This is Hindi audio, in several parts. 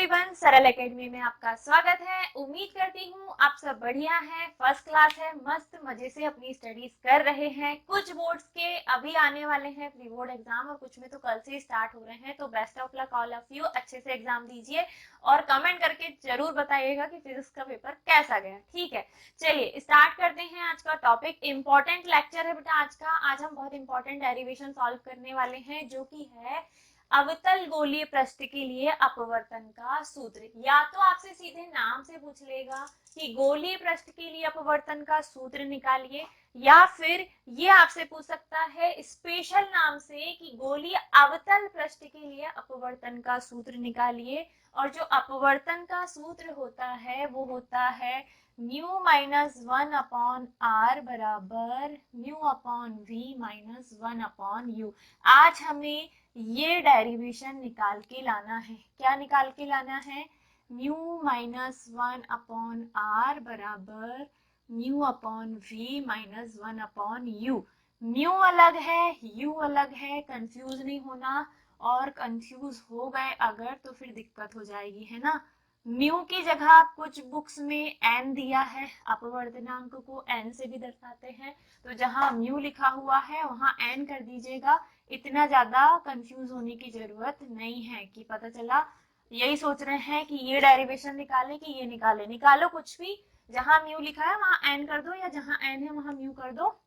एवरीवन, सरल एकेडमी में आपका स्वागत है। उम्मीद करती हूँ आप सब बढ़िया हैं, फर्स्ट क्लास है, मस्त मजे से अपनी स्टडीज कर रहे हैं। कुछ बोर्ड्स के अभी आने वाले हैं प्री बोर्ड एग्जाम और कुछ में तो कल से स्टार्ट हो रहे हैं। तो best of luck all of you, अच्छे से एग्जाम दीजिए और कमेंट करके जरूर बताइएगा कि फिजिक्स का पेपर कैसा गया। ठीक है, चलिए स्टार्ट करते हैं आज का टॉपिक। इंपॉर्टेंट लेक्चर है बेटा आज का। आज हम बहुत इंपॉर्टेंट डेरिवेशन सॉल्व करने वाले हैं, जो कि है अवतल गोलीय पृष्ठ के लिए अपवर्तन का सूत्र। या तो आपसे सीधे नाम से पूछ लेगा कि गोलीय पृष्ठ के लिए अपवर्तन का सूत्र निकालिए, या फिर ये आपसे पूछ सकता है स्पेशल नाम से कि गोलीय अवतल पृष्ठ के लिए अपवर्तन का सूत्र निकालिए। और जो अपवर्तन का सूत्र होता है वो होता है म्यू माइनस 1/r बराबर mu upon V minus 1/u। आज हमें ये डेरिवेशन निकाल के लाना है। क्या निकाल के लाना है? म्यू माइनस 1/r बराबर mu upon V minus 1/u। Mu अलग है, यू अलग है, कंफ्यूज नहीं होना। और कंफ्यूज हो गए अगर तो फिर दिक्कत हो जाएगी, है ना। म्यू की जगह कुछ बुक्स में एन दिया है, अपवर्तनांक को एन से भी दर्शाते हैं, तो जहां म्यू लिखा हुआ है वहां एन कर दीजिएगा। इतना ज्यादा कंफ्यूज होने की जरूरत नहीं है कि पता चला यही सोच रहे हैं कि ये डेरिवेशन निकाले कि ये निकाले। निकालो कुछ भी, जहां म्यू लिखा है वहां एन कर दो या जहां एन है वहां म्यू कर दो।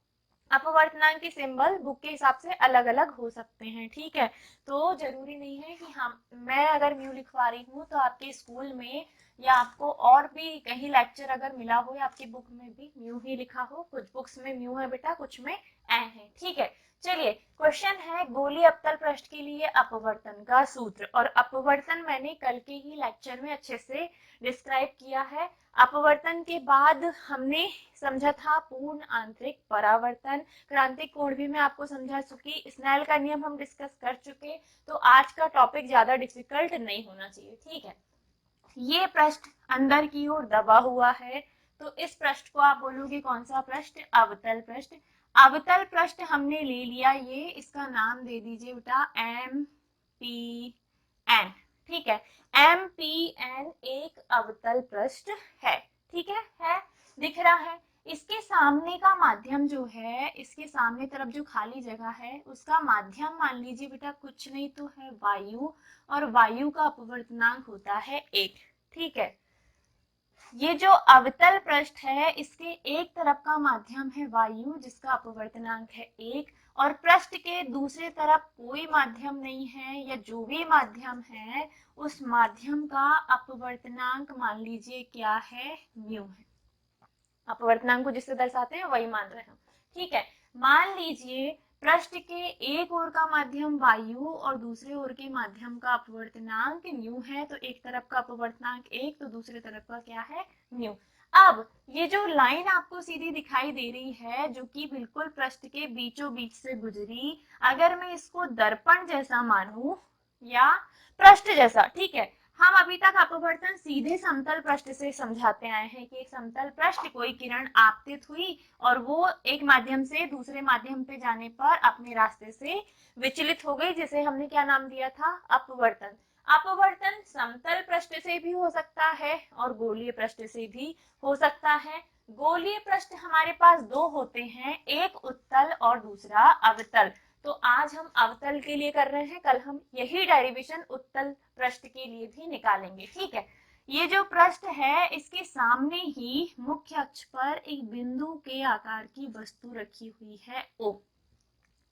अपवर्तनांक के सिंबल बुक के हिसाब से अलग अलग हो सकते हैं, ठीक है। तो जरूरी नहीं है कि हम मैं अगर म्यू लिखवा रही हूँ तो आपके स्कूल में या आपको और भी कहीं लेक्चर अगर मिला हो या आपकी बुक में भी म्यू ही लिखा हो। कुछ बुक्स में म्यू है बेटा, कुछ में एन है, ठीक है। चलिए क्वेश्चन है गोलीय अवतल पृष्ठ के लिए अपवर्तन का सूत्र। और अपवर्तन मैंने कल के ही लेक्चर में अच्छे से डिस्क्राइब किया है। अपवर्तन के बाद हमने समझा था पूर्ण आंतरिक परावर्तन, क्रांतिक कोण भी मैं आपको समझा चुकी, स्नेल का नियम हम डिस्कस कर चुके। तो आज का टॉपिक ज्यादा डिफिकल्ट नहीं होना चाहिए, ठीक है। ये पृष्ठ अंदर की ओर दबा हुआ है, तो इस पृष्ठ को आप बोलोगे कौन सा पृष्ठ? अवतल पृष्ठ। अवतल पृष्ठ हमने ले लिया, ये इसका नाम दे दीजिए बेटा MPN, ठीक है। MPN एक अवतल पृष्ठ है, ठीक है, दिख रहा है। इसके सामने का माध्यम जो है, इसके सामने तरफ जो खाली जगह है उसका माध्यम मान लीजिए बेटा कुछ नहीं तो है वायु, और वायु का अपवर्तनांक होता है 1, ठीक है। ये जो अवतल पृष्ठ है इसके एक तरफ का माध्यम है वायु जिसका अपवर्तनांक है 1, और पृष्ठ के दूसरे तरफ कोई माध्यम नहीं है, या जो भी माध्यम है उस माध्यम का अपवर्तनांक मान लीजिए क्या है? म्यू है। अपवर्तनांक को जिससे दर्शाते हैं वही मान रहे हैं, ठीक है। मान लीजिए पृष्ठ के एक ओर का माध्यम वायु और दूसरे ओर के माध्यम का अपवर्तनांक म्यू है, तो एक तरफ का अपवर्तनांक 1 तो दूसरे तरफ का क्या है? म्यू। अब ये जो लाइन आपको सीधी दिखाई दे रही है जो कि बिल्कुल पृष्ठ के बीचों बीच से गुजरी, अगर मैं इसको दर्पण जैसा मानूं या पृष्ठ जैसा, ठीक है। हम अभी तक अपवर्तन सीधे समतल पृष्ठ से समझाते आए हैं कि एक समतल पृष्ठ कोई किरण आपतित हुई और वो एक माध्यम से दूसरे माध्यम पे जाने पर अपने रास्ते से विचलित हो गई, जिसे हमने क्या नाम दिया था? अपवर्तन। अपवर्तन समतल पृष्ठ से भी हो सकता है और गोलीय पृष्ठ से भी हो सकता है। गोलीय पृष्ठ हमारे पास दो होते हैं, एक उत्तल और दूसरा अवतल। तो आज हम अवतल के लिए कर रहे हैं, कल हम यही डेरिवेशन उत्तल पृष्ठ के लिए भी निकालेंगे, ठीक है। ये जो पृष्ठ है इसके सामने ही मुख्य अक्ष पर एक बिंदु के आकार की वस्तु रखी हुई है O,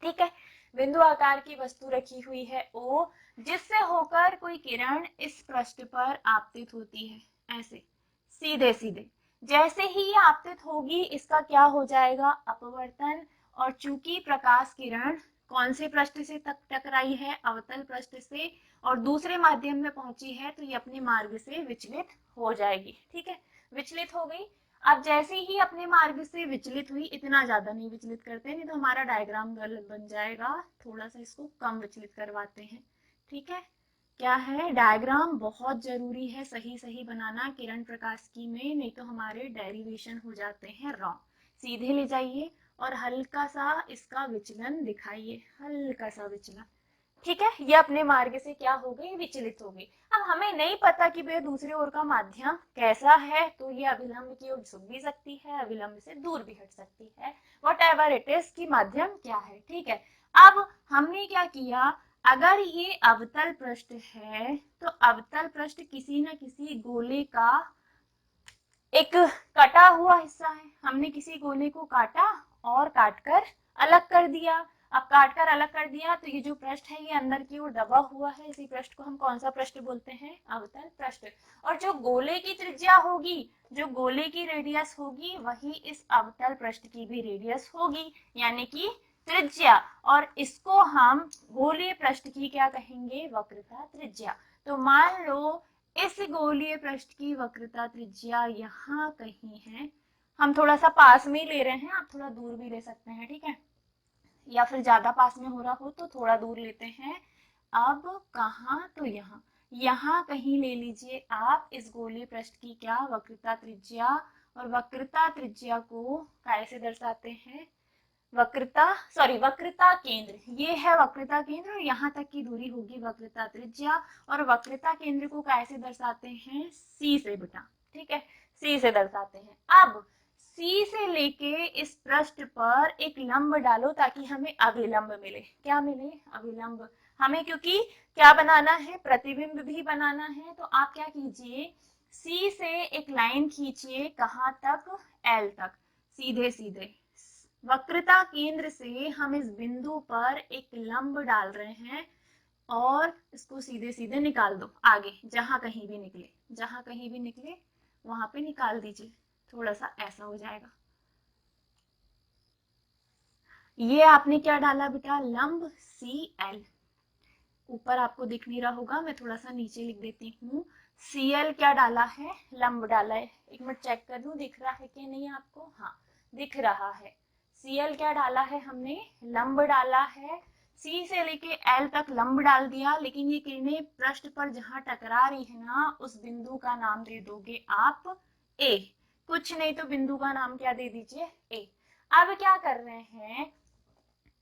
ठीक है। बिंदु आकार की वस्तु रखी हुई है O, जिससे होकर कोई किरण इस पृष्ठ पर आपतित होती है, ऐसे सीधे सीधे। जैसे ही आपतित होगी इसका क्या हो जाएगा? अपवर्तन। और चूंकि प्रकाश किरण कौन से पृष्ठ से तक टकराई है? अवतल पृष्ठ से, और दूसरे माध्यम में पहुंची है तो ये अपने मार्ग से विचलित हो जाएगी, ठीक है। विचलित हो गई। अब जैसे ही अपने मार्ग से विचलित हुई, इतना ज्यादा नहीं विचलित करते नहीं तो हमारा डायग्राम गलत बन जाएगा, थोड़ा सा इसको कम विचलित करवाते हैं, ठीक है। क्या है? डायग्राम बहुत जरूरी है सही सही बनाना किरण प्रकाश की में, नहीं तो हमारे डेरिवेशन हो जाते हैं रॉन्ग। सीधे ले जाइए और हल्का सा इसका विचलन दिखाइए, हल्का सा विचलन, ठीक है, ये अपने मार्ग से क्या हो गई, विचलित हो गई। अब हमें नहीं पता कि भैया दूसरी ओर का माध्यम कैसा है, तो ये अभिलंब की ओर झुक भी सकती है, अभिलंब से दूर भी हट सकती है, वट एवर इट इज की माध्यम क्या है। ठीक है, अब हमने क्या किया, अगर ये अवतल पृष्ठ है तो अवतल पृष्ठ किसी न किसी गोले का एक कटा हुआ हिस्सा है, हमने किसी गोले को काटा और काटकर अलग कर दिया। अब काटकर अलग कर दिया तो ये जो पृष्ठ है ये अंदर की ओर दबा हुआ है, इसी पृष्ठ को हम कौन सा पृष्ठ बोलते हैं, अवतल पृष्ठ। और जो गोले की त्रिज्या होगी, जो गोले की रेडियस होगी, वही इस अवतल पृष्ठ की भी रेडियस होगी, यानी कि त्रिज्या। और इसको हम गोलीय पृष्ठ की क्या कहेंगे, वक्रता त्रिज्या। तो मान लो इस गोलीय पृष्ठ की वक्रता त्रिज्या यहाँ कहीं है, हम थोड़ा सा पास में ले रहे हैं, आप थोड़ा दूर भी ले सकते हैं, ठीक है, या फिर ज्यादा पास में हो रहा हो तो थोड़ा दूर लेते हैं। अब कहाँ, तो यहाँ, यहाँ कहीं ले लीजिए आप इस गोलीय पृष्ठ की क्या, वक्रता त्रिज्या। और वक्रता त्रिज्या को कैसे दर्शाते हैं, वक्रता केंद्र, ये है वक्रता केंद्र और यहाँ तक की दूरी होगी वक्रता त्रिज्या। और वक्रता केंद्र को कैसे दर्शाते हैं, सी से बेटा, ठीक है, सी से दर्शाते हैं। अब सी से लेके इस पृष्ठ पर एक लंब डालो ताकि हमें अभिलंब मिले, क्या मिले, अभिलंब। हमें क्योंकि क्या बनाना है, प्रतिबिंब भी बनाना है, तो आप क्या कीजिए, सी से एक लाइन खींचिए, कहाँ तक, एल तक, सीधे सीधे वक्रता केंद्र से हम इस बिंदु पर एक लंब डाल रहे हैं और इसको सीधे सीधे निकाल दो आगे, जहां कहीं भी निकले, जहां कहीं भी निकले वहां पे निकाल दीजिए, थोड़ा सा ऐसा हो जाएगा। ये आपने क्या डाला बेटा, लंब सी एल, ऊपर आपको दिख नहीं रहा होगा, मैं थोड़ा सा नीचे लिख देती हूँ, सी एल क्या डाला है, लंब डाला है। एक मिनट चेक कर दूं दिख रहा है कि नहीं आपको, हाँ दिख रहा है। सी एल क्या डाला है हमने, लंब डाला है, सी से लेके एल तक लंब डाल दिया, लेकिन ये किरणें पृष्ठ पर जहां टकरा रही है ना, उस बिंदु का नाम दे दोगे आप ए, कुछ नहीं तो बिंदु का नाम क्या दे दीजिए, ए। अब क्या कर रहे हैं,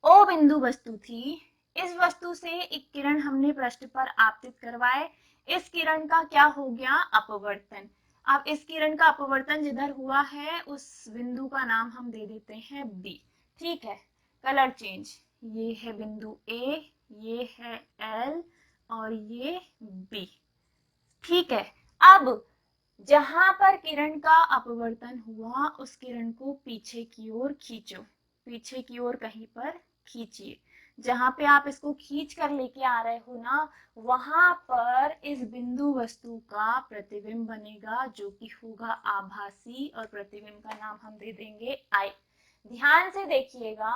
ओ बिंदु वस्तु थी, इस वस्तु से एक किरण हमने पृष्ठ पर आपतित करवाए, इस किरण का क्या हो गया, अपवर्तन। अब इस किरण का अपवर्तन जिधर हुआ है उस बिंदु का नाम हम दे देते हैं बी, ठीक है। कलर चेंज, ये है बिंदु ए, ये है एल और ये बी, ठीक है। अब जहां पर किरण का अपवर्तन हुआ उस किरण को पीछे की ओर खींचो, पीछे की ओर कहीं पर खींचिए, जहां पे आप इसको खींच कर लेके आ रहे हो ना, वहां पर इस बिंदु वस्तु का प्रतिबिंब बनेगा जो कि होगा आभासी, और प्रतिबिंब का नाम हम दे देंगे आई। ध्यान से देखिएगा,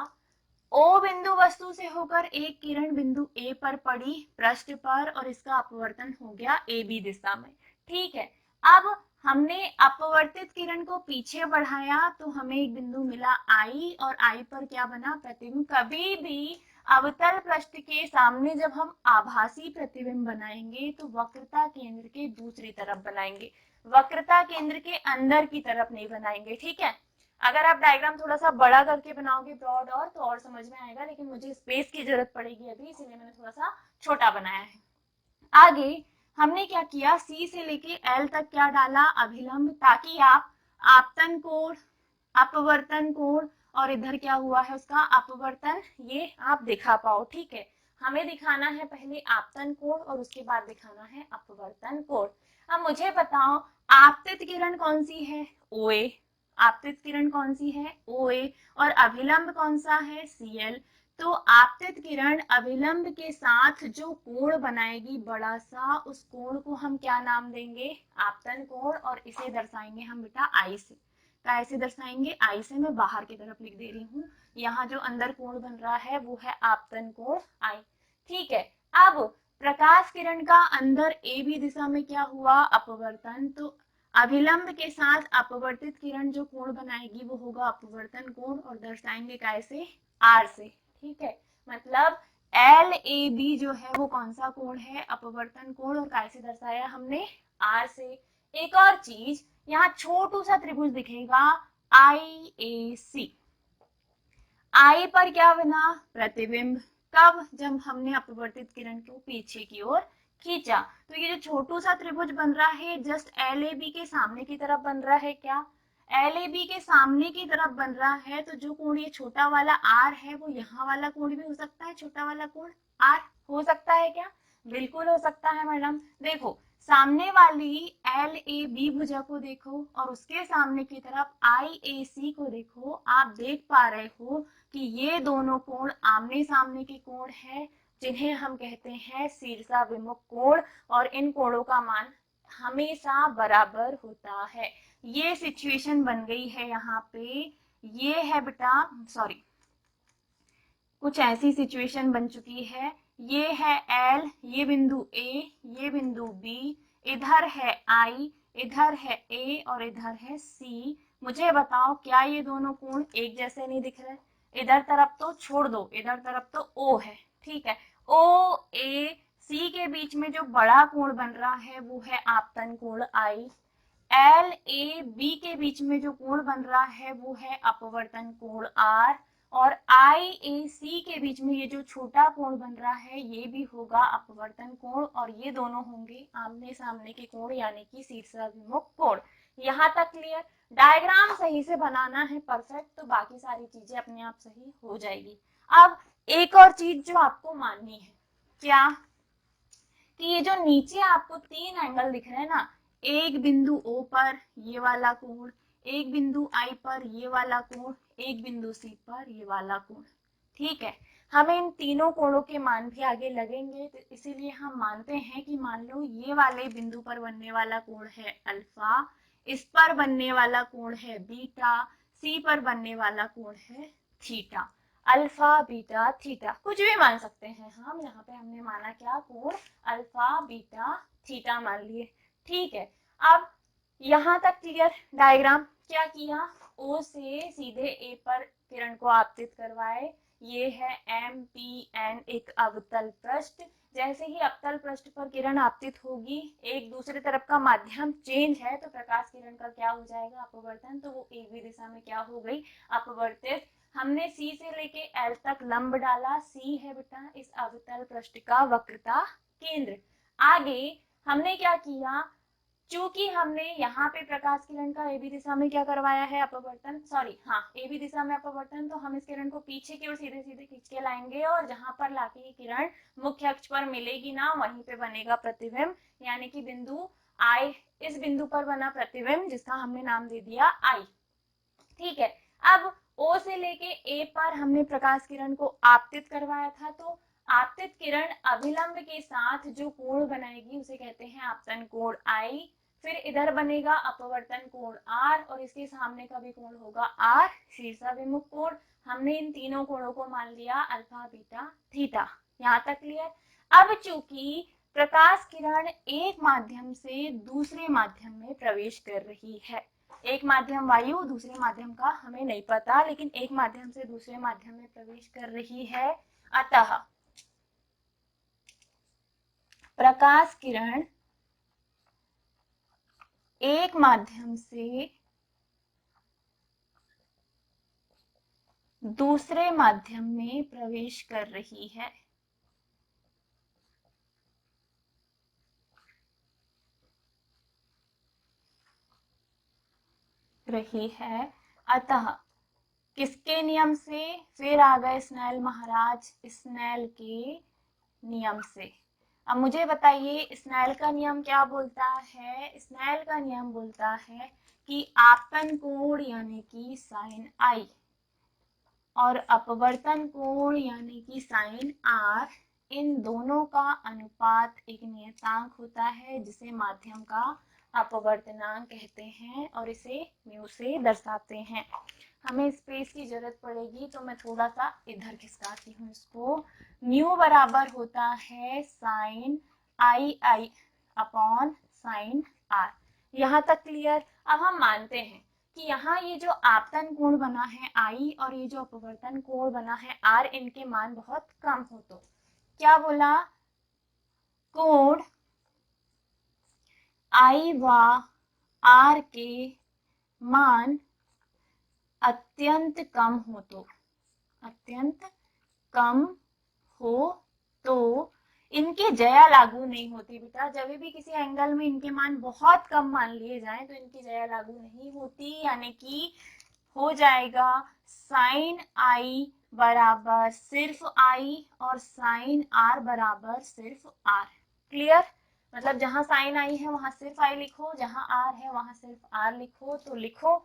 ओ बिंदु वस्तु से होकर एक किरण बिंदु ए पर पड़ी पृष्ठ पर और इसका अपवर्तन हो गया ए बी दिशा में, ठीक है। अब हमने अपवर्तित किरण को पीछे बढ़ाया तो हमें एक बिंदु मिला आई, और आई पर क्या बना, प्रतिबिंब। कभी भी अवतल पृष्ठ के सामने जब हम आभासी प्रतिबिंब बनाएंगे तो वक्रता केंद्र के दूसरी तरफ बनाएंगे, वक्रता केंद्र के अंदर की तरफ नहीं बनाएंगे, ठीक है। अगर आप डायग्राम थोड़ा सा बड़ा करके बनाओगे ब्रॉड और तो और समझ में आएगा, लेकिन मुझे स्पेस की जरूरत पड़ेगी अभी, इसीलिए मैंने थोड़ा सा छोटा बनाया है। आगे हमने क्या किया, सी से लेके एल तक क्या डाला, अभिलंब, ताकि आप आपतन कोण, अपवर्तन कोण और इधर क्या हुआ है उसका अपवर्तन, ये आप दिखा पाओ, ठीक है। हमें दिखाना है पहले आपतन कोण और उसके बाद दिखाना है अपवर्तन कोण। अब मुझे बताओ आपतित किरण कौन सी है, ओ ए, आपतित किरण कौन सी है, ओ ए, और अभिलंब कौन सा है, सी एल। तो आपतित किरण अभिलंब के साथ जो कोण बनाएगी बड़ा सा, उस कोण को हम क्या नाम देंगे, आपतन कोण, और इसे दर्शाएंगे हम बेटा आई से। कैसे दर्शाएंगे, आई से, मैं बाहर की तरफ लिख दे रही हूँ, यहाँ जो अंदर कोण बन रहा है वो है आपतन कोण आई, ठीक है। अब प्रकाश किरण का अंदर ए बी दिशा में क्या हुआ, अपवर्तन, तो अभिलंब के साथ अपवर्तित किरण जो कोण बनाएगी वो होगा अपवर्तन कोण, और दर्शाएंगे कैसे, आर से, ठीक है। मतलब एल ए बी जो है वो कौन सा कोण है, अपवर्तन कोण, और कैसे दर्शाया हमने, आर से। एक और चीज, यहाँ छोटू सा त्रिभुज दिखेगा आई ए सी, आई पर क्या बना, प्रतिबिंब, कब? जब हमने अपवर्तित किरण को पीछे की ओर खींचा। तो ये जो छोटू सा त्रिभुज बन रहा है जस्ट LAB के सामने की तरफ बन रहा है। क्या LAB के सामने की तरफ बन रहा है? तो जो कोण ये छोटा वाला R है वो यहाँ वाला कोण भी हो सकता है। छोटा वाला कोण R हो सकता है क्या? बिल्कुल हो सकता है मैडम। देखो सामने वाली LAB भुजा को देखो और उसके सामने की तरफ IAC को देखो। आप देख पा रहे हो कि ये दोनों कोण आमने सामने के कोण है जिन्हें हम कहते हैं शीर्षाभिमुख कोण, और इन कोणों का मान हमेशा बराबर होता है। ये सिचुएशन बन गई है यहाँ पे। ये है बेटा, सॉरी, कुछ ऐसी सिचुएशन बन चुकी है। ये है L, ये बिंदु A, ये बिंदु B, इधर है I, इधर है A और इधर है C। मुझे बताओ क्या ये दोनों कोण एक जैसे नहीं दिख रहे? इधर तरफ तो छोड़ दो, इधर तरफ तो O है, ठीक है। OAC के बीच में जो बड़ा कोण बन रहा है वो है आपतन कोण I। LAB के बीच में जो कोण बन रहा है वो है अपवर्तन कोण R, और IAC के बीच में ये जो छोटा कोण बन रहा है ये भी होगा अपवर्तन कोण, और ये दोनों होंगे आमने सामने के कोण यानी कि शीर्षाभिमुख कोण। यहाँ तक क्लियर? डायग्राम सही से बनाना है परफेक्ट, तो बाकी सारी चीजें अपने आप सही हो जाएगी। अब एक और चीज जो आपको माननी है, क्या कि ये जो नीचे आपको 3 एंगल दिख रहे हैं ना, एक बिंदु O पर ये वाला कोण, एक बिंदु I पर ये वाला कोण, एक बिंदु C पर ये वाला कोण, ठीक है। हमें इन तीनों कोणों के मान भी आगे लगेंगे, तो इसीलिए हम मानते हैं कि मान लो ये वाले बिंदु पर बनने वाला कोण है अल्फा, इस पर बनने वाला कोण है बीटा, C पर बनने वाला कोण है थीटा। अल्फा बीटा थीटा कुछ भी मान सकते हैं हम। यहाँ पे हमने माना क्या? कोण अल्फा बीटा थीटा मान लिए, ठीक है। अब यहाँ तक क्लियर? डायग्राम क्या किया? O से सीधे A पर किरण को आपतित करवाए। ये है MPN, एक अवतल पृष्ठ। जैसे ही अवतल पृष्ठ पर किरण आपतित होगी, एक दूसरे तरफ का माध्यम चेंज है तो प्रकाश किरण का क्या हो जाएगा? अपवर्तन। तो वो एक भी दिशा में क्या हो गई? अपवर्तित। हमने C से लेके L तक लंब डाला। C है बेटा इस अवतल पृष्ठ का वक्रता केंद्र। आगे हमने क्या किया? चूंकि हमने यहाँ पे प्रकाश किरण का AB दिशा में क्या करवाया है? अपवर्तन, सॉरी हाँ, AB दिशा में अपवर्तन। तो हम इस किरण को पीछे की ओर सीधे सीधे खींच के लाएंगे, और जहां पर लाके ये किरण मुख्य अक्ष पर मिलेगी ना, वहीं पे बनेगा प्रतिबिंब, यानी कि बिंदु I, इस बिंदु पर बना प्रतिबिंब जिसका हमने नाम दे दिया I, ठीक है। अब O से लेके A पर हमने प्रकाश किरण को आपतित करवाया था, तो आपतित किरण अभिलंब के साथ जो कोण बनाएगी उसे कहते हैं आपतन कोण I। फिर इधर बनेगा अपवर्तन कोण R, और इसके सामने का भी कोण होगा R, शीर्षाभिमुख कोण। हमने इन तीनों कोणों को मान लिया अल्फा बीटा थीटा। यहाँ तक क्लियर? अब चूंकि प्रकाश किरण एक माध्यम से दूसरे माध्यम में प्रवेश कर रही है, एक माध्यम वायु, दूसरे माध्यम का हमें नहीं पता, लेकिन एक माध्यम से दूसरे माध्यम में प्रवेश कर रही है, अतः प्रकाश किरण एक माध्यम से दूसरे माध्यम में प्रवेश कर रही है। अतः किसके नियम से? फिर आ गए स्नेल महाराज, स्नेल के नियम से। अब मुझे बताइए स्नेल का नियम क्या बोलता है? स्नेल का नियम बोलता है कि आपतन कोण यानी कि साइन I और अपवर्तन कोण यानी कि साइन R, इन दोनों का अनुपात एक नियतांक होता है जिसे माध्यम का अपवर्तनांक कहते हैं, और इसे म्यू से दर्शाते हैं। हमें स्पेस की जरूरत पड़ेगी तो मैं थोड़ा सा इधर खिसकाती हूँ इसको। म्यू बराबर होता है sine I upon sine R। यहाँ तक क्लियर? अब हम मानते हैं कि यहाँ ये जो आपतन कोण बना है I और ये जो अपवर्तन कोण बना है R, इनके मान बहुत कम हो, तो क्या बोला? कोण I व R के मान अत्यंत कम हो, तो अत्यंत कम हो तो इनके जया लागू नहीं होती बेटा। जब भी किसी एंगल में इनके मान बहुत कम मान लिए जाएं तो इनकी जया लागू नहीं होती, यानी कि हो जाएगा साइन आई बराबर सिर्फ आई और साइन आर बराबर सिर्फ आर। क्लियर? मतलब जहां साइन आई है वहां सिर्फ आई लिखो, जहां आर है वहां सिर्फ आर लिखो। तो लिखो,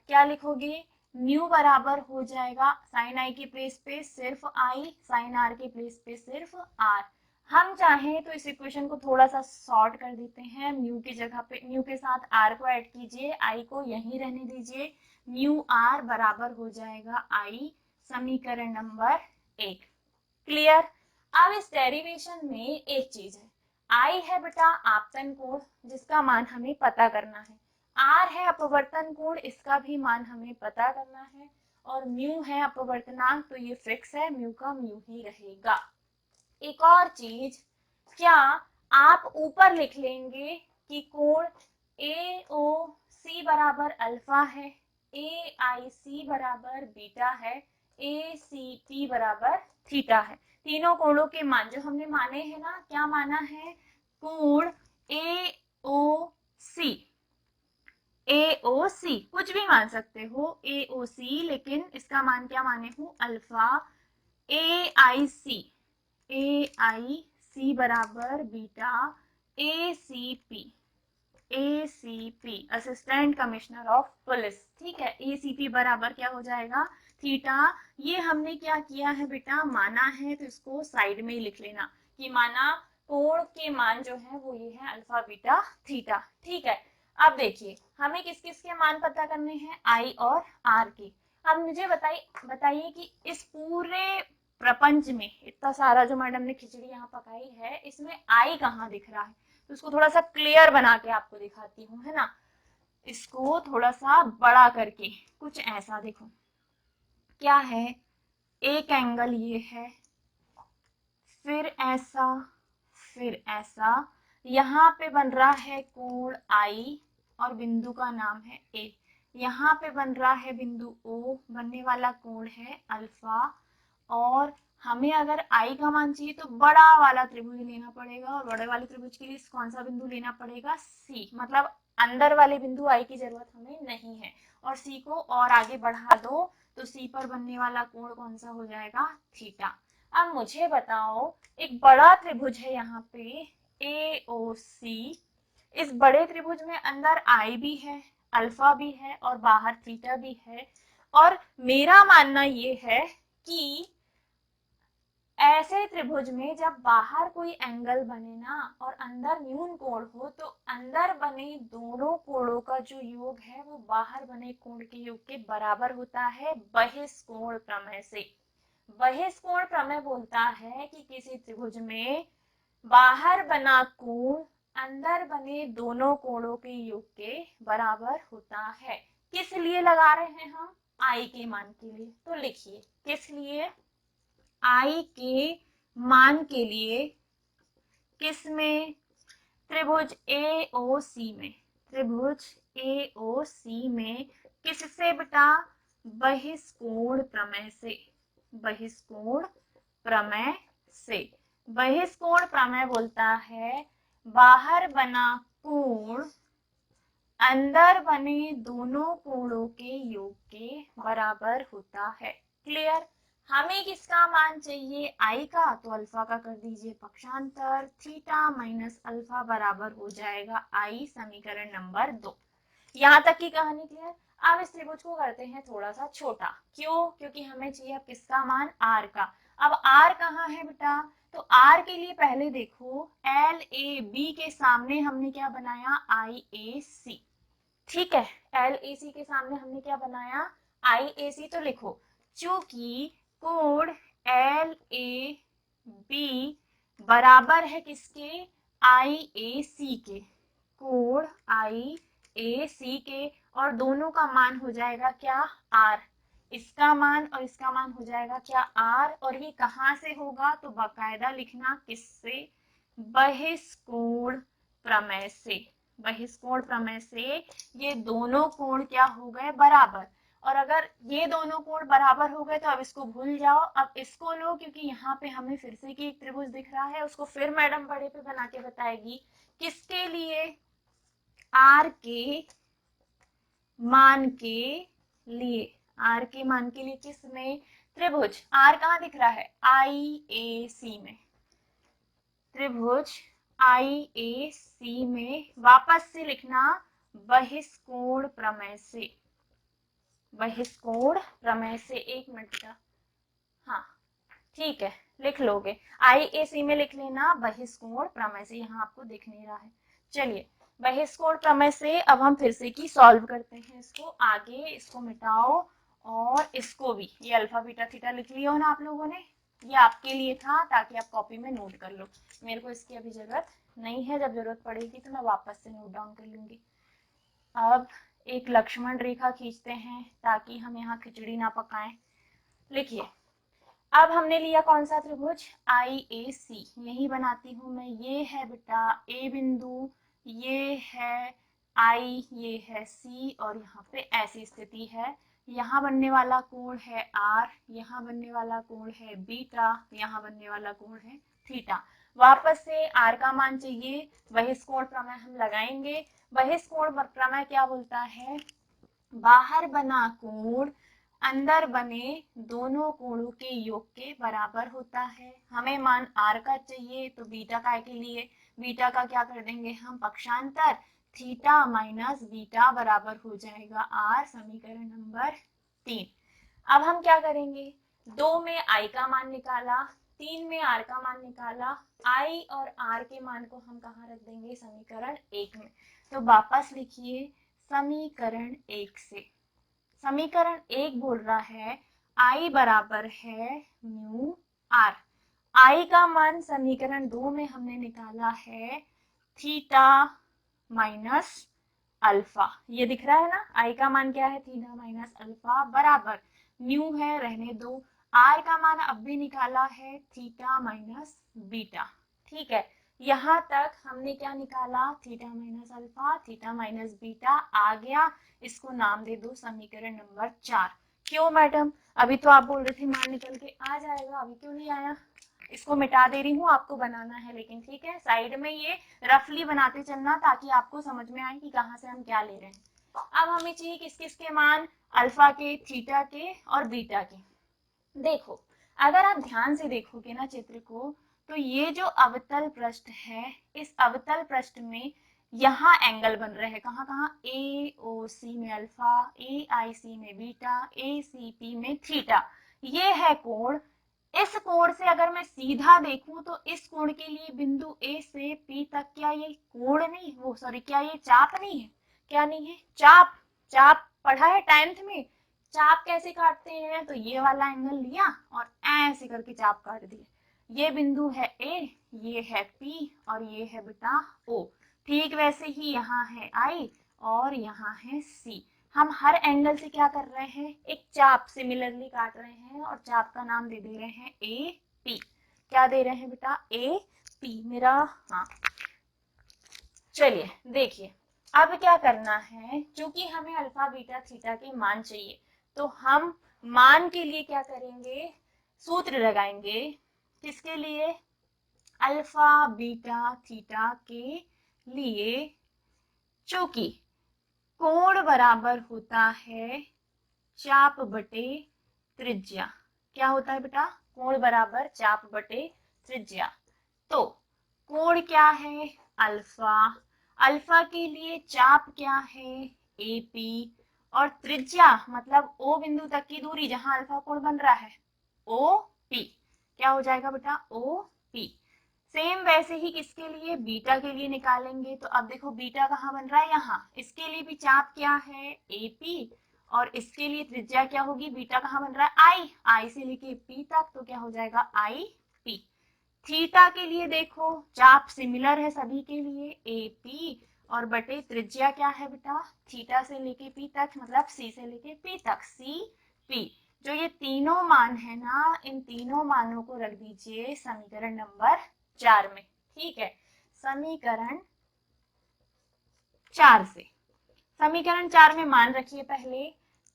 क्या लिखोगे? न्यू बराबर हो जाएगा साइन आई के प्लेस पे सिर्फ आई, साइन आर के प्लेस पे सिर्फ आर। हम चाहें तो इस इक्वेशन को थोड़ा सा शॉर्ट कर देते हैं। न्यू की जगह पे न्यू के साथ आर को ऐड कीजिए, आई को यहीं रहने दीजिए। न्यू आर बराबर हो जाएगा आई, समीकरण नंबर 1। क्लियर? अब इस डेरिवेशन में एक चीज है, आई है बेटा आपतन कोण जिसका मान हमें पता करना है, आर है अपवर्तन कोण इसका भी मान हमें पता करना है, और म्यू है अपवर्तनांक तो ये फिक्स है, म्यू का म्यू ही रहेगा। एक और चीज, क्या आप ऊपर लिख लेंगे कि कोण ए ओ सी बराबर अल्फा है, ए आई सी बराबर बीटा है, ए सी टी बराबर थीटा है। तीनों कोणों के मान जो हमने माने हैं ना, क्या माना है? कोण ए ओ सी, ए ओ सी कुछ भी मान सकते हो, ए ओ सी, लेकिन इसका मान क्या माने हूं? Alpha. A I C, A I C बराबर beta, A C P, A C P assistant commissioner of police. ठीक है, ए सी पी बराबर क्या हो जाएगा? थीटा। ये हमने क्या किया है बेटा? माना है, तो इसको साइड में ही लिख लेना कि माना कोण के मान जो है वो ये है अल्फा बीटा थीटा। ठीक है, अब देखिए हमें किस किस के मान पता करने हैं? आई और आर के। अब मुझे बताइए कि इस पूरे प्रपंच में इतना सारा जो मैडम ने खिचड़ी यहाँ पकाई है, इसमें आई कहाँ दिख रहा है? तो इसको थोड़ा सा क्लियर बना के आपको दिखाती हूँ, है ना। इसको थोड़ा सा बड़ा करके कुछ ऐसा देखो, क्या है? एक एंगल ये है, फिर ऐसा, फिर ऐसा, यहाँ पे बन रहा है कोण आई और बिंदु का नाम है ए। यहाँ पे बन रहा है बिंदु ओ, बनने वाला कोण है अल्फा। और हमें अगर आई का मान चाहिए तो बड़ा वाला त्रिभुज लेना पड़ेगा, और बड़े वाले त्रिभुज के लिए कौन सा बिंदु लेना पड़ेगा? सी। मतलब अंदर वाले बिंदु आई की जरूरत हमें नहीं है, और सी को और आगे बढ़ा दो तो सी पर बनने वाला कोण कौन सा हो जाएगा? थीटा। अब मुझे बताओ, एक बड़ा त्रिभुज है यहाँ पे ए ओ सी, इस बड़े त्रिभुज में अंदर आई भी है, अल्फा भी है और बाहर थीटा भी है, और मेरा मानना ये है कि ऐसे त्रिभुज में जब बाहर कोई एंगल बने ना और अंदर न्यून कोण हो, तो अंदर बने दोनों कोणों का जो योग है वो बाहर बने कोण के योग के बराबर होता है बहिष्कोण प्रमेय से। बहिष्कोण प्रमेय बोलता है कि किसी त्रिभुज में बाहर बना कोण अंदर बने दोनों कोणों के योग के बराबर होता है। किस लिए लगा रहे हैं हम? आई के मान के लिए। तो लिखिए किस लिए? आई के मान के लिए। किस में? त्रिभुज ए ओ सी में। त्रिभुज ए ओ सी में किससे बेटा? बहिष्कोण प्रमेय से। बहिष्कोण प्रमेय से। बहिष्कोण प्रमेय बोलता है बाहर बना कोण अंदर बने दोनों कोणों के योग के बराबर होता है। क्लियर? हमें किसका मान चाहिए? आई का, तो अल्फा का कर दीजिए पक्षांतर, थीटा माइनस अल्फा बराबर हो जाएगा आई, समीकरण नंबर 2। यहाँ तक की कहानी क्लियर? अब इस त्रिभुज को करते हैं थोड़ा सा छोटा। क्यों? क्योंकि हमें चाहिए अब किसका मान? आर का। अब आर कहाँ है बेटा? तो आर के लिए पहले देखो, एल ए बी के सामने हमने क्या बनाया? आई ए सी। ठीक है, एल ए सी के सामने हमने क्या बनाया? आई ए सी। तो लिखो, चूंकि कोण एल ए बी बराबर है किसके? आई ए सी के। कोण आई ए सी के, और दोनों का मान हो जाएगा क्या? आर। इसका मान और इसका मान हो जाएगा क्या? आर। और ये कहाँ से होगा? तो बाकायदा लिखना किससे? बहिष्कोण प्रमेय से। बहिष्कोण प्रमेय से ये दोनों कोण क्या हो गए? बराबर। और अगर ये दोनों कोण बराबर हो गए तो अब इसको भूल जाओ, अब इसको लो, क्योंकि यहाँ पे हमें फिर से की एक त्रिभुज दिख रहा है, उसको फिर मैडम बड़े पे बना के बताएगी। किसके लिए? आर के मान के लिए। आर के मान के लिए किसमें? त्रिभुज। आर कहाँ दिख रहा है? IAC में। त्रिभुज IAC में वापस से लिखना बहिष्कोण प्रमेय से। बहिष्कोण प्रमेय से। एक मिनट का, हाँ ठीक है, लिख लोगे। IAC में लिख लेना बहिष्कोण प्रमेय से, यहाँ आपको दिख नहीं रहा है। चलिए, बहिष्कोण प्रमेय से अब हम फिर से की सॉल्व करते हैं इसको। आगे इसको मिटाओ और इसको भी, ये अल्फा बीटा थीटा लिख लिया हो ना आप लोगों ने, ये आपके लिए था ताकि आप कॉपी में नोट कर लो। मेरे को इसकी अभी जरूरत नहीं है, जब जरूरत पड़ेगी तो मैं वापस से नोट डाउन कर लूंगी। अब एक लक्ष्मण रेखा खींचते हैं ताकि हम यहाँ खिचड़ी ना पकाएं। लिखिए, अब हमने लिया कौन सा त्रिभुज? IAC। यही बनाती हूँ मैं। ये है बेटा A बिंदु, ये है I, ये है C, और यहाँ पे ऐसी स्थिति है। यहाँ बनने वाला कोण है R, यहाँ बनने वाला कोण है बीटा, यहाँ बनने वाला कोण है थीटा। वापस से R का मान चाहिए, बहिष्कोण प्रमेय हम लगाएंगे। बहिष्कोण प्रमेय क्या बोलता है? बाहर बना कोण अंदर बने दोनों कोणों के योग के बराबर होता है। हमें मान R का चाहिए, तो बीटा का के लिए बीटा का क्या कर देंगे हम? पक्षांतर। थीटा माइनस बीटा बराबर हो जाएगा R। समीकरण नंबर 3। अब हम क्या करेंगे? 2 में I का मान निकाला, 3 में R का मान निकाला, I और R के मान को हम कहाँ रख देंगे? समीकरण 1 में। तो वापस लिखिए समीकरण 1 से। समीकरण 1 बोल रहा है I बराबर है म्यू R। I का मान समीकरण 2 में हमने निकाला है थीटा माइनस अल्फा। ये दिख रहा है ना? I का मान क्या है? थीटा माइनस अल्फा बराबर म्यू है, रहने दो। R का मान अब भी निकाला है थीटा माइनस बीटा। ठीक है, यहाँ तक हमने क्या निकाला? Theta minus alpha, theta minus beta आ गया। इसको नाम दे दो समीकरण नंबर 4। क्यों मैडम? अभी तो आप बोल रहे थे मान निकल के आ जाएगा, अभी क्यों नहीं आया? इसको मिटा दे रही हूँ, आपको बनाना है लेकिन, ठीक है? साइड में ये रफली बनाते चलना ताकि आपको समझ में आए कि कहाँ से हम क्या ले रहे हैं। अब हमें चाहिए किस किस के मान? अल्फा के, थीटा के और बीटा के। देखो, अगर आप ध्यान से देखोगे ना चित्र को, तो ये जो अवतल पृष्ठ है, इस अवतल पृष्ठ में यहाँ एंगल बन रहे हैं। कहाँ कहाँ? AOC में अल्फा, AIC में बीटा, ACP में थीटा। ये है कोण। इस कोण से अगर मैं सीधा देखूं तो इस कोण के लिए बिंदु A से P तक, क्या ये कोण नहीं, वो सॉरी, क्या ये चाप नहीं है? क्या नहीं है? चाप। चाप पढ़ा है 10th में। चाप कैसे काटते हैं? तो ये वाला एंगल लिया और ऐसे करके चाप काट दिया। ये बिंदु है A, ये है P और ये है बेटा O। ठीक वैसे ही यहाँ है I और यहाँ है C। हम हर एंगल से क्या कर रहे हैं? एक चाप सिमिलरली काट रहे हैं और चाप का नाम दे दे रहे हैं AP। क्या दे रहे हैं बेटा? AP मेरा। हाँ, चलिए देखिए, अब क्या करना है? क्योंकि हमें अल्फा बीटा थीटा के मान चाहिए, तो हम मान के लिए क्या करेंगे? सूत्र लगाएंगे। किसके लिए? अल्फा बीटा थीटा के लिए। चूंकि कोण बराबर होता है चाप बटे त्रिज्या। क्या होता है बेटा? कोण बराबर चाप बटे त्रिज्या। तो कोण क्या है? अल्फा। अल्फा के लिए चाप क्या है? AP। और त्रिज्या मतलब O बिंदु तक की दूरी, जहां अल्फा कोण बन रहा है, OP। क्या हो जाएगा बेटा? OP। सेम वैसे ही किसके लिए? बीटा के लिए निकालेंगे। तो अब देखो बीटा कहाँ बन रहा है? यहाँ। इसके लिए भी चाप क्या है? AP। और इसके लिए त्रिज्या क्या होगी? बीटा कहाँ बन रहा है? I से लेके P तक, तो क्या हो जाएगा? IP। थीटा के लिए देखो, चाप सिमिलर है सभी के लिए, AP और बटे त्रिज्या क्या है बेटा? थीटा से लेके P तक, मतलब C से लेके P तक, CP। जो ये तीनों मान है ना, इन तीनों मानों को रख दीजिए समीकरण नंबर 4 में। ठीक है, समीकरण 4 से। समीकरण 4 में मान रखिए पहले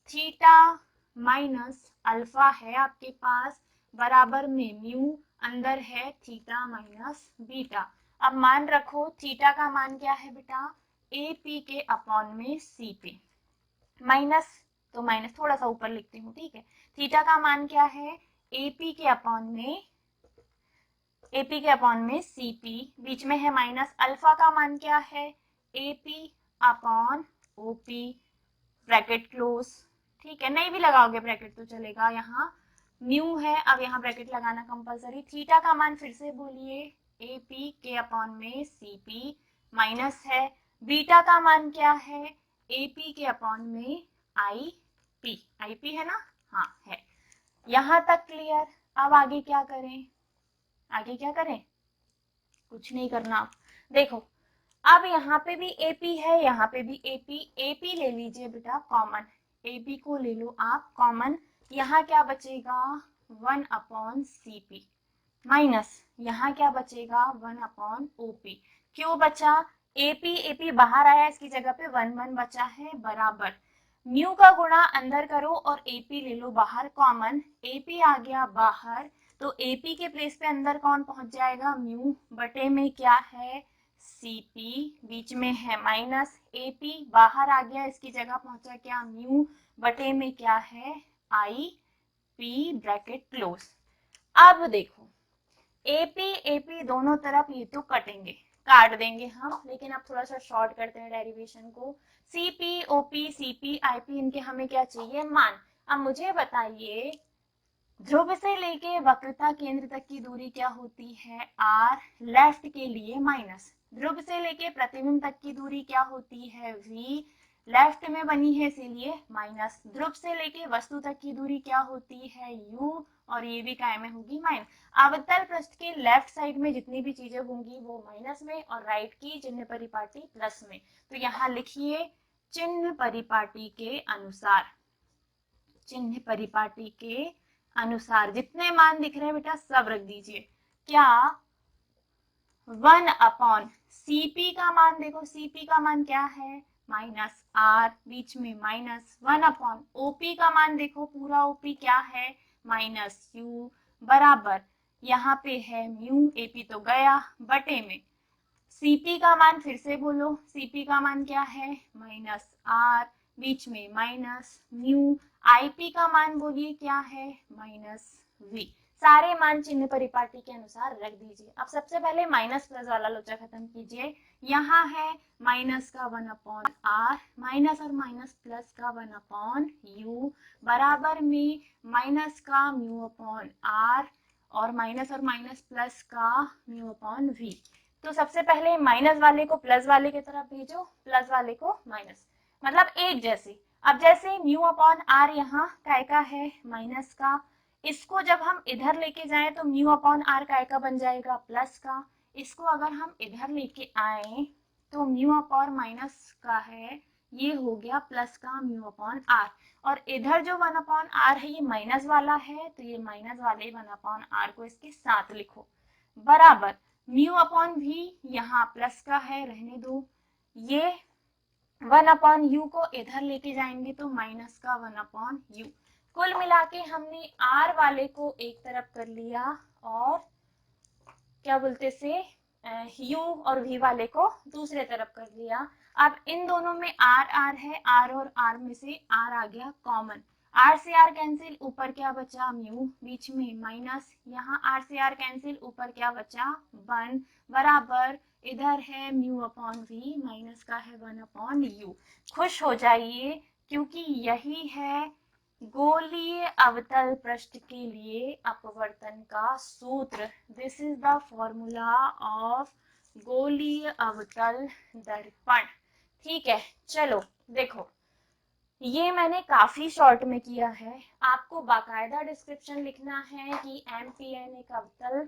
थीटा माइनस अल्फा है आपके पास, बराबर में म्यू, अंदर है थीटा माइनस बीटा। अब मान रखो थीटा का मान क्या है बेटा, ए पी के अपॉन में सी पी, माइनस तो माइनस थोड़ा सा ऊपर लिखती हूँ, ठीक है। थीटा का मान क्या है, एपी के अपॉन में सीपी, बीच में है माइनस। अल्फा का मान क्या है, AP upon OP, bracket close, ठीक है। नहीं भी लगाओगे ब्रैकेट तो चलेगा, यहाँ म्यू है, अब यहाँ ब्रैकेट लगाना कंपलसरी। थीटा का मान फिर से बोलिए, एपी के अपॉन में सीपी, माइनस है। बीटा का मान क्या है, एपी के अपॉन में आईपी है ना, हाँ है। यहाँ तक क्लियर। अब आगे क्या करें, कुछ नहीं करना। देखो अब यहाँ पे भी एपी है, यहाँ पे भी एपी ले लीजिए बेटा कॉमन, एपी को ले लो आप कॉमन। यहाँ क्या बचेगा, 1 अपॉन सीपी, माइनस यहाँ क्या बचेगा, 1 अपॉन ओपी। क्यों बचा, एपी बाहर आया, इसकी जगह पे 1 बचा है, बराबर म्यू का गुणा अंदर करो और एपी ले लो बाहर कॉमन, एपी आ गया बाहर, तो एपी के प्लेस पे अंदर कौन पहुंच जाएगा, म्यू, बटे में क्या है सीपी, बीच में है माइनस, एपी बाहर आ गया, इसकी जगह पहुंचा क्या म्यू, बटे में क्या है आई पी, ब्रैकेट क्लोज। अब देखो एपी दोनों तरफ ये तो कटेंगे, काट देंगे हम, लेकिन अब थोड़ा सा शॉर्ट करते हैं डेरिवेशन को। सीपी ओपी सीपी आईपी, इनके हमें क्या चाहिए, मान। अब मुझे बताइए ध्रुव से लेके वक्रता केंद्र तक की दूरी क्या होती है, आर, लेफ्ट के लिए माइनस। ध्रुव से लेके प्रतिबिंब तक की दूरी क्या होती है, वी, लेफ्ट में बनी है इसीलिए माइनस। ध्रुव से लेके वस्तु तक की दूरी क्या होती है, यू, और ये भी काय में होगी माइनस। अवतल पृष्ठ के लेफ्ट साइड में जितनी भी चीजें होंगी वो माइनस में, और राइट की चिन्ह परिपाटी प्लस में। तो यहाँ लिखिए चिन्ह परिपाटी के अनुसार जितने मान दिख रहे हैं बेटा सब रख दीजिए। क्या 1 अपॉन सीपी का मान, देखो सीपी का मान क्या है माइनस आर, बीच में माइनस, 1 अपॉन ओपी का मान देखो, पूरा ओपी क्या है माइनस यू, बराबर यहाँ पे है म्यू, एपी तो गया, बटे में सीपी का मान, फिर से बोलो सीपी का मान क्या है माइनस आर, बीच में माइनस म्यू, आईपी का मान बोलिए क्या है माइनस वी। सारे मान चिन्ह परिपाटी के अनुसार रख दीजिए। अब सबसे पहले माइनस प्लस वाला लोचा खत्म कीजिए। यहाँ है माइनस का 1 अपॉन आर, माइनस और माइनस प्लस का 1 अपॉन यू, बराबर में माइनस का म्यू अपॉन आर, और माइनस प्लस का म्यू अपॉन वी। तो सबसे पहले माइनस वाले को प्लस वाले की तरफ भेजो, प्लस वाले को माइनस, मतलब एक जैसे। अब जैसे म्यू अपॉन आर यहाँ काय का है माइनस का, इसको जब हम इधर लेके जाएं तो म्यू अपॉन आर काय का बन जाएगा प्लस का। इसको अगर हम इधर लेके आए तो म्यू अपॉन माइनस का है, ये हो गया प्लस का म्यू अपॉन आर। और इधर जो 1 अपॉन आर है ये माइनस वाला है, तो ये माइनस वाले 1 अपॉन आर को इसके साथ लिखो, बराबर म्यू अपॉन भी यहाँ प्लस का है, रहने दो। ये 1 अपॉन यू को इधर लेके जाएंगे तो माइनस का 1 अपॉन यू। कुल मिला के हमने आर वाले को एक तरफ कर लिया और क्या बोलते से यू और वी वाले को दूसरे तरफ कर लिया। अब इन दोनों में आर आर है, आर और आर में से आर आ गया कॉमन, आर से आर कैंसिल, ऊपर क्या बचा म्यू, बीच में माइनस, यहाँ आर से आर कैंसिल, ऊपर क्या बचा 1, बराबर इधर है म्यू अपॉन वी, माइनस का है 1 अपॉन यू। खुश हो जाइए क्योंकि यही है गोलीय अवतल पृष्ठ के लिए अपवर्तन का सूत्र। This is the formula of गोलीय अवतल दर्पण। ठीक है, चलो देखो ये मैंने काफी शॉर्ट में किया है, आपको बाकायदा डिस्क्रिप्शन लिखना है कि एमपीएन एक अवतल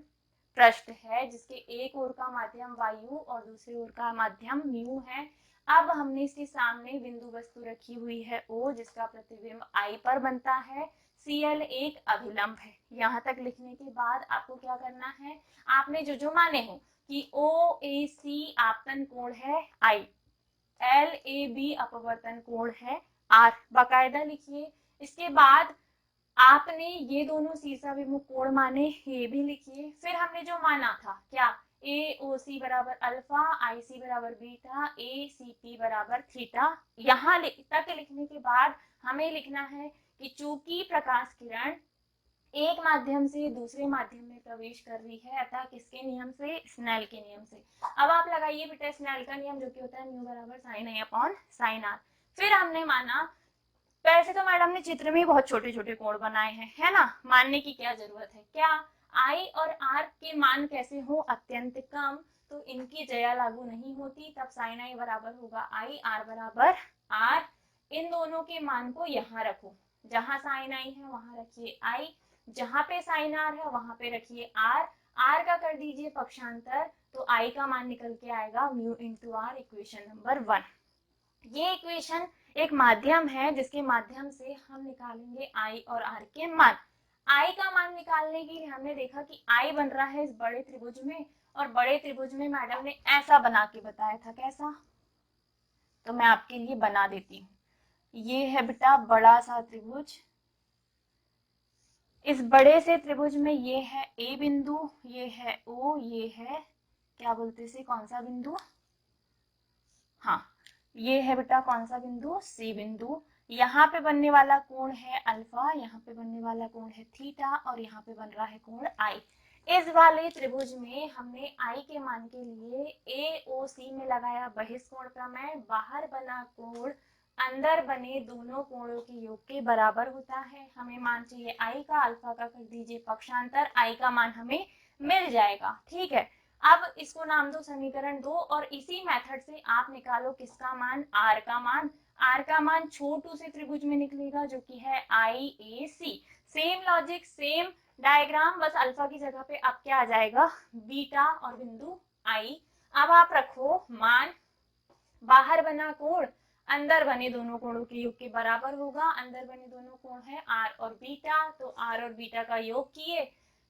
पृष्ठ है जिसके एक ओर का माध्यम वायु और दूसरे ओर का माध्यम म्यू है। अब हमने इसके सामने बिंदु वस्तु रखी हुई है ओ, जिसका प्रतिबिंब आई पर बनता है, Cl एक अभिलंब है। यहाँ तक लिखने के बाद आपको क्या करना है, आपने जो माने हो कि ओ ए सी आपतन कोण है आई, एल ए बी अपवर्तन कोण है आर बाकायदा लिखिए। इसके बाद आपने ये दोनों सीसा विमुख कोण माने, ये भी लिखिए। फिर हमने जो माना था क्या, ए ओ सी बराबर अल्फा, आई सी बराबर बीटा, ए सी पी बराबर थीटा। यहाँ तक लिखने के बाद हमें लिखना है कि चूंकि प्रकाश किरण एक माध्यम से दूसरे माध्यम में प्रवेश कर रही है, अतः किसके नियम से, स्नेल के नियम से। अब आप लगाइए बेटा स्नेल का नियम, जो कि होता है म्यू बराबर sine A upon sine R. फिर हमने माना, वैसे तो मैडम ने चित्र में बहुत छोटे छोटे कोण बनाए हैं, है ना, मानने की क्या जरूरत है। क्या आई और आर के मान कैसे हो, अत्यंत कम, तो इनकी जया लागू नहीं होती, तब साइन आई बराबर होगा आई, आर बराबर आर। इन दोनों के मान को यहाँ रखो, जहां साइन आई है वहां रखिए आई, जहां पे साइन आर है वहां पे रखिए आर। आर का कर दीजिए पक्षांतर, तो आई का मान निकल के आएगा mu into R, equation number 1। ये इक्वेशन एक माध्यम है जिसके माध्यम से हम निकालेंगे आई और आर के मान। आई का मान निकालने के लिए हमने देखा कि आई बन रहा है इस बड़े त्रिभुज में, और बड़े त्रिभुज में मैडम ने ऐसा बना के बताया था, कैसा, तो मैं आपके लिए बना देती हूँ। ये है बेटा बड़ा सा त्रिभुज, इस बड़े से त्रिभुज में ये है ए बिंदु, ये है ओ, ये है क्या बोलते इसे, कौन सा बिंदु, हाँ ये है बेटा कौन सा बिंदु, सी बिंदु। यहाँ पे बनने वाला कोण है अल्फा, यहाँ पे बनने वाला कोण है थीटा, और यहाँ पे बन रहा है कोण आई। इस वाले त्रिभुज में हमने आई के मान के लिए ए ओ सी में लगाया बहिष्कोण प्रमेय, बाहर बना कोण अंदर बने दोनों कोणों के योग के बराबर होता है। हमें मान चाहिए आई का, अल्फा का कर दीजिए पक्षांतर, आई का मान हमें मिल जाएगा, ठीक है। अब इसको नाम दो समीकरण 2, और इसी मेथड से आप निकालो किसका मान, आर का मान। आर का मान छोटू से त्रिभुज में निकलेगा जो कि है आई ए सी। सेम लॉजिक, सेम डायग्राम, बस अल्फा की जगह पे अब क्या आ जाएगा, बीटा और बिंदु आई। अब आप रखो मान, बाहर बना कोण अंदर बने दोनों कोणों के योग के बराबर होगा। अंदर बने दोनों कोण है आर और बीटा, तो आर और बीटा का योग किए,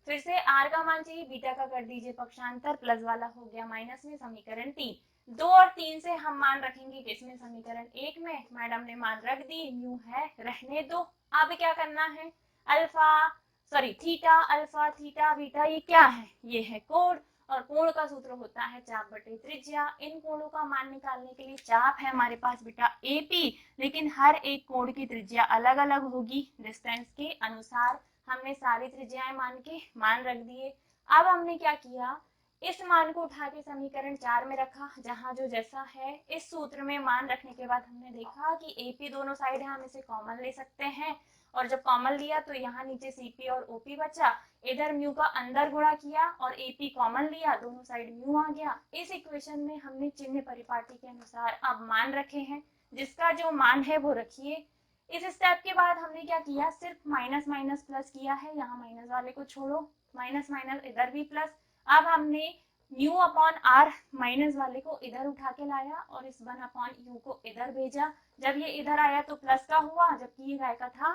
फिर से आर का मान चाहिए, बीटा का कर दीजिए पक्षांतर, प्लस वाला हो गया माइनस में, समीकरण 3। 2 और 3 से हम मान रखेंगे किसमें, समीकरण 1 में। मैडम ने मान रख दी, म्यू है रहने दो। अब क्या करना है, alpha sorry theta, alpha theta beta, ये क्या है, ये है कोण, और कोण का सूत्र होता है चाप बटे त्रिज्या। इन कोणों का मान निकालने के लिए चाप है हमारे पास बेटा एपी, लेकिन हर एक कोण की त्रिज्या अलग अलग होगी, डिस्टेंस के अनुसार। हमने सारी त्रिज्याएं मान रख दिए। अब हमने क्या किया, इस मान को उठा के समीकरण 4 में रखा, जहां जो जैसा है। इस सूत्र में मान रखने के बाद हमने देखा कि एपी दोनों साइड है, हम इसे कॉमन ले सकते हैं, और जब कॉमन लिया तो यहाँ नीचे सीपी और ओपी बचा, इधर म्यू का अंदर गुणा किया और एपी कॉमन लिया, दोनों साइड म्यू आ गया। इस इक्वेशन में हमने चिन्ह परिपाटी के अनुसार अब मान रखे हैं, जिसका जो मान है वो रखिए। इस स्टेप के बाद हमने क्या किया, सिर्फ माइनस माइनस प्लस किया है, यहाँ माइनस वाले को छोड़ो, माइनस माइनस इधर भी प्लस। अब हमने न्यू अपॉन आर माइनस वाले को इधर उठा के लाया, और इस 1 अपॉन यू को इधर भेजा। जब ये इधर आया तो प्लस का हुआ, जबकि ये काय का था,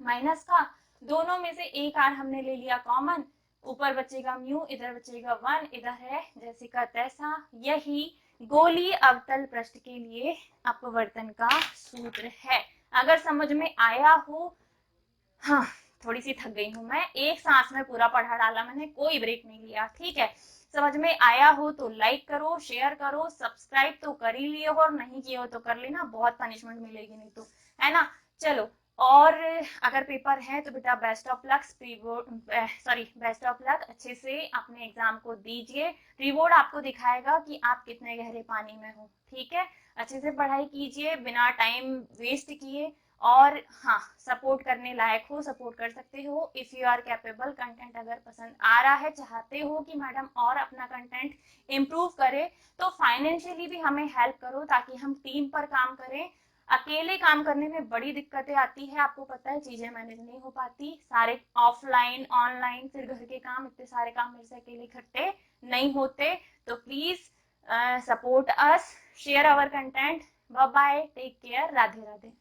माइनस का। दोनों में से एक आर हमने ले लिया कॉमन, ऊपर बचेगा म्यू, इधर बचेगा 1, इधर है जैसे का तैसा। यही गोलीय अवतल पृष्ठ के लिए अपवर्तन का सूत्र है। अगर समझ में आया हो, हाँ थोड़ी सी थक गई हूँ मैं, एक सांस में पूरा पढ़ा डाला मैंने, कोई ब्रेक नहीं लिया, ठीक है। समझ में आया हो तो लाइक करो, शेयर करो, सब्सक्राइब तो कर ही लिए हो, और नहीं किए हो तो कर लेना, बहुत पनिशमेंट मिलेगी नहीं तो, है ना। चलो, और अगर पेपर है तो बेटा best of luck, best of luck, अच्छे से अपने एग्जाम को दीजिए। रिवॉर्ड आपको दिखाएगा कि आप कितने गहरे पानी में हो, ठीक है। अच्छे से पढ़ाई कीजिए बिना टाइम वेस्ट किए, और हाँ सपोर्ट करने लायक हो, सपोर्ट कर सकते हो if you are capable. Content अगर पसंद आ रहा है, चाहते हो कि मैडम और अपना कंटेंट इम्प्रूव करे, तो फाइनेंशियली भी हमें हेल्प करो, ताकि हम टीम पर काम करें। अकेले काम करने में बड़ी दिक्कतें आती है, आपको पता है, चीजें मैनेज नहीं हो पाती, सारे ऑफलाइन ऑनलाइन, फिर घर के काम, इतने सारे काम मेरे से अकेले इकट्ठे नहीं होते। तो please support us, share our content. Bye bye, take care, Radhe Radhe.